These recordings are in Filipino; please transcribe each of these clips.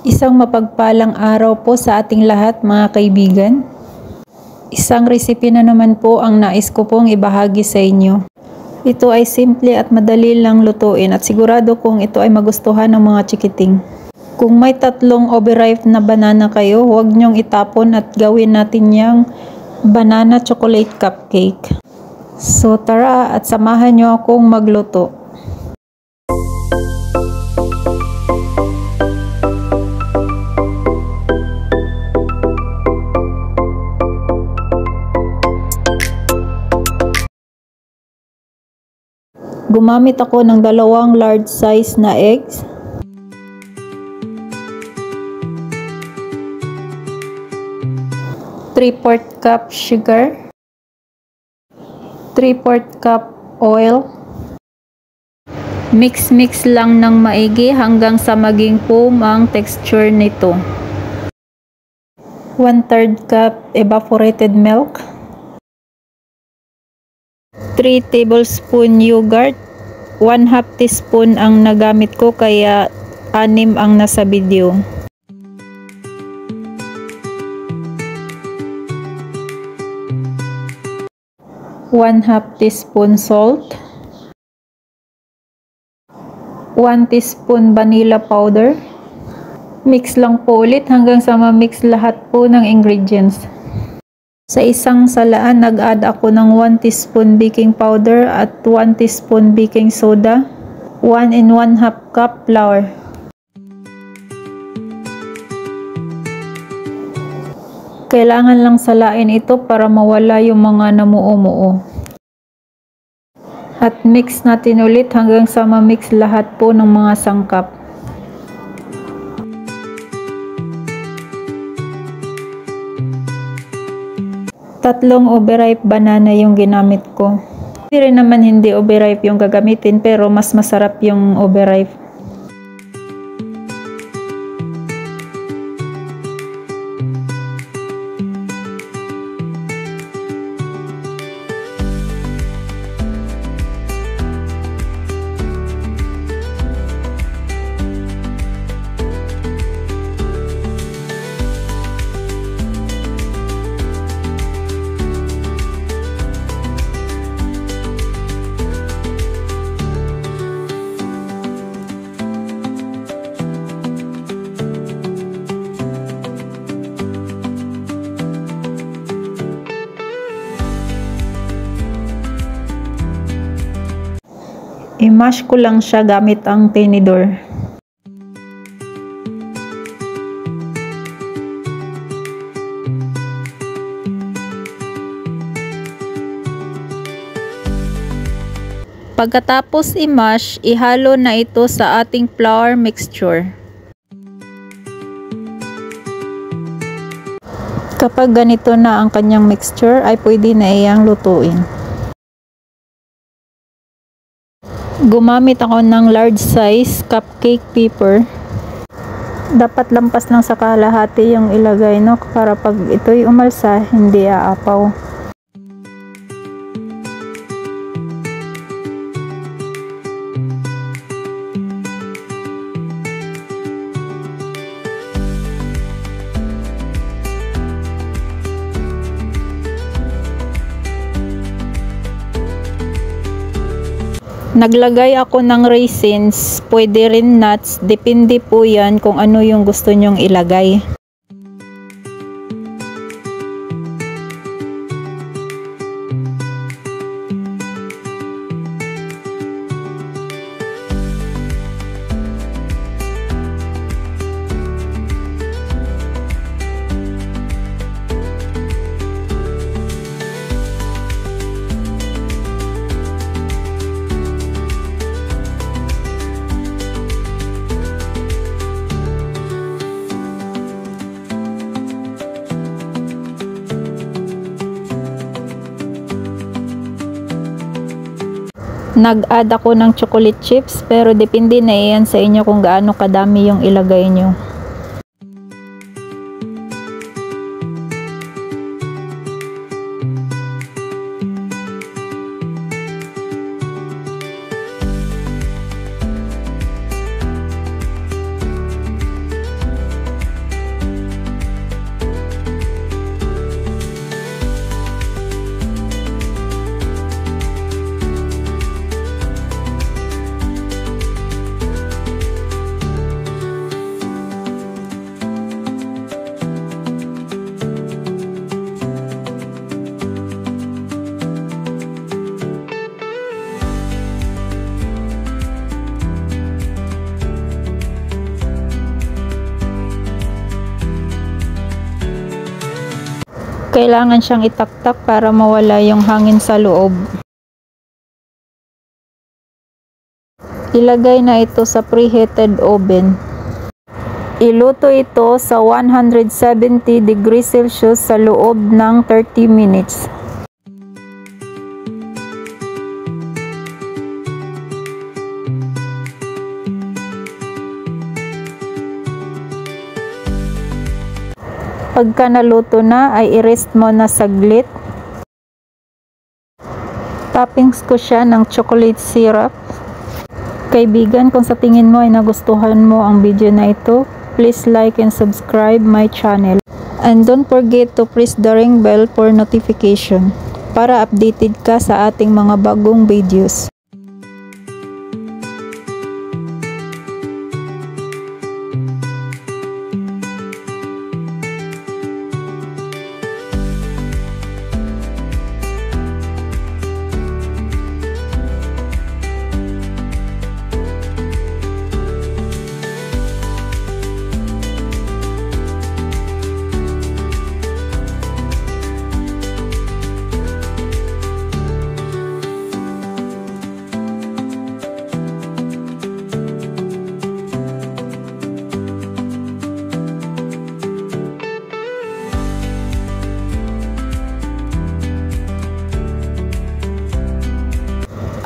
Isang mapagpalang araw po sa ating lahat mga kaibigan. Isang recipe na naman po ang nais ko pong ibahagi sa inyo. Ito ay simple at madali lang lutuin at sigurado kong ito ay magustuhan ng mga chikiting. Kung may 3 overripe na banana kayo, huwag nyong itapon at gawin natin yung banana chocolate cupcake. So tara at samahan nyo akong magluto. Gumamit ako ng 2 large size na eggs, 3/4 cup sugar, 3/4 cup oil. Mix lang ng maigi hanggang sa maging foam ang texture nito. 1/3 cup evaporated milk, 3 tablespoon yogurt, 1/2 teaspoon ang nagamit ko kaya 6 ang nasa video. One-half teaspoon salt, 1 teaspoon vanilla powder. Mix lang po ulit hanggang sa ma-mix lahat po ng ingredients. Sa isang salaan, nag-add ako ng 1 teaspoon baking powder at 1 teaspoon baking soda, 1 and 1/2 cup flour. Kailangan lang salain ito para mawala yung mga namuo-muo. At mix natin ulit hanggang sa ma-mix lahat po ng mga sangkap. Tatlong overripe banana yung ginamit ko. Hindi rin naman hindi overripe yung gagamitin pero mas masarap yung overripe. I-mash ko lang siya gamit ang tinidor. Pagkatapos i-mash, ihalo na ito sa ating flour mixture. Kapag ganito na ang kanyang mixture, ay pwede na iyang lutuin. Gumamit ako ng large size cupcake paper. Dapat lampas lang sa kalahati yung ilagay, no? Para pag ito'y umalsa, hindi aapaw. Naglagay ako ng raisins, pwede rin nuts, depende po yan kung ano yung gusto nyong ilagay. Nag-add ako ng chocolate chips pero depende na yan sa inyo kung gaano kadami yung ilagay nyo. Kailangan siyang itaktak para mawala yung hangin sa loob. Ilagay na ito sa preheated oven. Iluto ito sa 170 degrees Celsius sa loob ng 30 minutes. Pagka naluto na ay i-rest mo na saglit. Toppings ko siya ng chocolate syrup. Kaibigan, kung sa tingin mo ay nagustuhan mo ang video na ito, please like and subscribe my channel. And don't forget to press the ring bell for notification para updated ka sa ating mga bagong videos.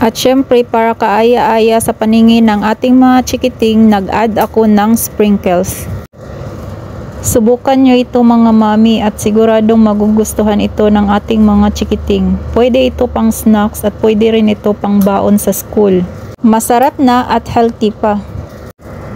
At syempre, para kaaya-aya sa paningin ng ating mga chikiting, nag-add ako ng sprinkles. Subukan nyo ito mga mami at siguradong magugustuhan ito ng ating mga chikiting. Pwede ito pang snacks at pwede rin ito pang baon sa school. Masarap na at healthy pa.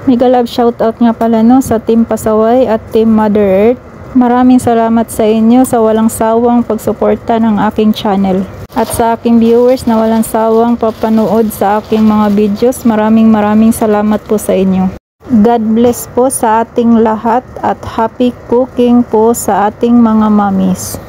Mega love shoutout nga pala sa Team Pasaway at Team Mother Earth. Maraming salamat sa inyo sa walang sawang pagsuporta ng aking channel. At sa aking viewers na walang sawang papanood sa aking mga videos, maraming salamat po sa inyo. God bless po sa ating lahat at happy cooking po sa ating mga mommies.